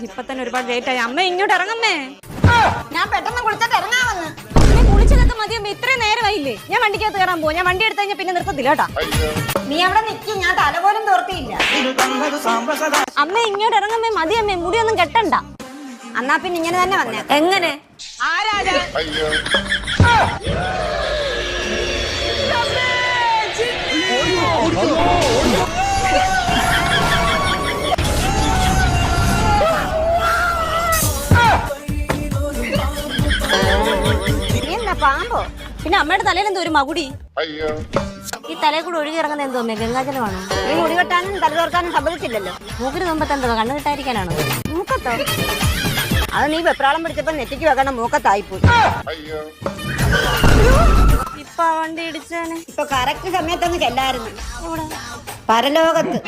ഇപ്പൊ തന്നെ ഒരുപാട് ലേറ്റ് ആയി. അമ്മ ഇങ്ങോട്ട് ഇറങ്ങമ്മേ. ഞാൻ പെട്ടെന്ന് കുളിച്ചിട്ട് ഇറങ്ങാമെന്ന്. കുളിച്ചതൊക്കെ മതി അമ്മ, ഇത്രയും നേരമായില്ലേ. ഞാൻ വണ്ടിക്കകത്ത് കയറാൻ പോകും. ഞാൻ വണ്ടി എടുത്തു കഴിഞ്ഞാൽ പിന്നെ നിർത്തത്തില്ല കേട്ടാ. നീ അവിടെ നിൽക്കി, ഞാൻ തല പോലും തോർത്തിയില്ല. അമ്മ ഇങ്ങോട്ട് ഇറങ്ങമ്മേ, മതി അമ്മേ, മുടിയൊന്നും കെട്ടണ്ട. എന്നാ പിന്നെ ഇങ്ങനെ തന്നെ വന്നേ. എങ്ങനെ? ആരാജാ? എന്താ പാമ്പോ? പിന്നെ അമ്മയുടെ തലയിൽ എന്തോ ഒരു മകുടി. ഈ തലയിൽ കൂടെ ഒഴുകി ഇറങ്ങുന്ന എന്തോ അമ്മേ, ഗംഗാജലമാണോ? നീ മുടി കെട്ടാനും തല തോർക്കാനും സമ്മതിച്ചില്ലല്ലോ. മൂക്കിന് മുമ്പത്ത് എന്തോ കണ്ണു കിട്ടാതിരിക്കാനാണോ? മൂക്കത്തോ? അത് നീ വെപ്രാളം പിടിച്ചപ്പോ നെറ്റിക്ക് വെക്കണം മൂക്കത്തായിപ്പോയി. ഇപ്പൊ വണ്ടി ഇടിച്ചാണ്. ഇപ്പൊ കറക്റ്റ് സമയത്തൊന്ന് ചെല്ലായിരുന്നു. പരലോകത്ത്.